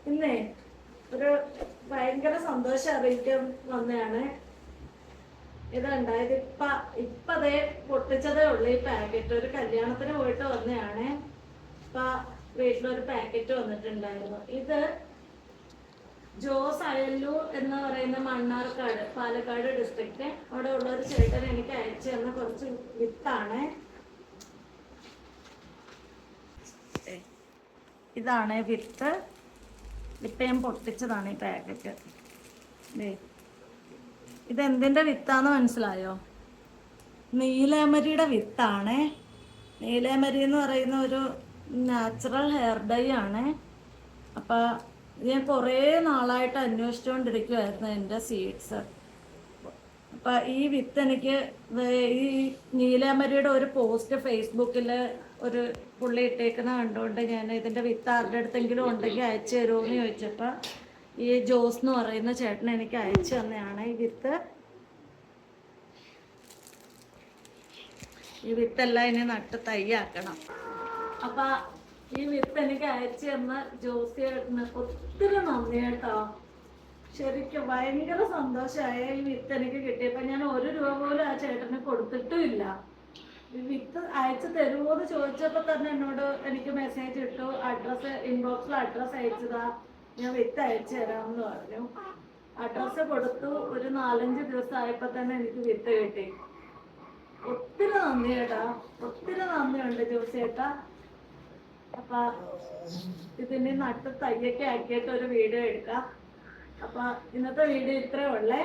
ഇന്നേ ഒരു ഭയങ്കര സന്തോഷം അറിയിക്കാൻ വന്നതാണ്. ഇതുണ്ട് ഇപ്പതേ പൊട്ടിച്ചതേ ഉള്ളു ഈ പാക്കറ്റ്. ഒരു കല്യാണത്തിന് പോയിട്ട് വന്നതാണ്. ഇപ്പൊ വീട്ടിലൊരു പാക്കറ്റ് വന്നിട്ടുണ്ടായിരുന്നു. ഇത് ജോസ് അയല്ലൂർ എന്ന് പറയുന്ന മണ്ണാർക്കാട്, പാലക്കാട് ഡിസ്ട്രിക്റ്റ്, അവിടെ ഉള്ള ഒരു ചേട്ടൻ എനിക്ക് അയച്ചു തന്ന കുറച്ച് വിത്താണ്. ഇതാണ് വിത്ത്. വിത്ത് ഞാൻ പൊട്ടിച്ചതാണ് ഈ പാക്കറ്റ്. ഇതെന്തിൻ്റെ വിത്താന്ന് മനസ്സിലായോ? നീലാമരിയുടെ വിത്താണ്. നീലാമരി എന്ന് പറയുന്ന ഒരു നാച്ചുറൽ ഹെയർ ഡൈ ആണ്. അപ്പം ഞാൻ കുറേ നാളായിട്ട് അന്വേഷിച്ചുകൊണ്ടിരിക്കുമായിരുന്നു എൻ്റെ സീഡ്സ്. അപ്പം ഈ വിത്ത് എനിക്ക് ഈ നീലാമരിയുടെ ഒരു പോസ്റ്റ് ഫേസ്ബുക്കിൽ ഒരു പുള്ളി ഇട്ടേക്കുന്ന കണ്ടുകൊണ്ട് ഞാൻ ഇതിൻ്റെ വിത്ത് ആരുടെ അടുത്തെങ്കിലും ഉണ്ടെങ്കിൽ അയച്ചു തരുമോ എന്ന് ചോദിച്ചപ്പോൾ ഈ ജോസ് എന്ന് പറയുന്ന ചേട്ടൻ എനിക്ക് അയച്ചു തന്നെയാണ് ഈ വിത്ത്. ഈ വിത്തെല്ലാം ഇനി നട്ട് തയ്യാക്കണം. അപ്പം ഈ വിത്ത് എനിക്ക് അയച്ചു തന്ന ജോസ് ചേട്ടന് ഒത്തിരി നന്ദി കേട്ടോ. ശരിക്കും ഭയങ്കര സന്തോഷമായ ഈ വിത്ത് എനിക്ക് കിട്ടിയപ്പോൾ. ഞാൻ 1 രൂപ പോലും ആ ചേട്ടന് കൊടുത്തിട്ടുമില്ല. ഈ വിത്ത് അയച്ചു തരുമോ എന്ന് ചോദിച്ചപ്പോൾ തന്നെ എന്നോട് എനിക്ക് മെസ്സേജ് ഇട്ടു, അഡ്രസ്സ് ഇൻബോക്സിൽ അഡ്രസ്സ് അയച്ചതാ, ഞാൻ വിത്ത് അയച്ചു തരാമെന്ന് പറഞ്ഞു. അഡ്രസ്സ് കൊടുത്തു. ഒരു 4-5 ദിവസം ആയപ്പോൾ തന്നെ എനിക്ക് വിത്ത് കിട്ടി. ഒത്തിരി നന്ദി ചേട്ടാ, ഒത്തിരി നന്ദിയുണ്ട് ജോസ് ചേട്ടാ. അപ്പൊ ഇതിന്റെ നട്ട് തയ്യൊക്കെ ആക്കിയിട്ട് ഒരു വീഡിയോ എടുക്കാം. അപ്പൊ ഇന്നത്തെ വീഡിയോ ഇത്രേ ഉള്ളേ.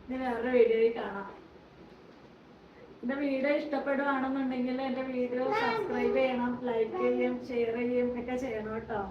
ഇനി വേറൊരു വീഡിയോയിൽ കാണാം. എന്റെ വീഡിയോ ഇഷ്ടപ്പെടുകയാണെന്നുണ്ടെങ്കിൽ എന്റെ വീഡിയോ സബ്സ്ക്രൈബ് ചെയ്യണം, ലൈക്ക് ചെയ്യും, ഷെയർ ചെയ്യും ഒക്കെ ചെയ്യണം കേട്ടോ.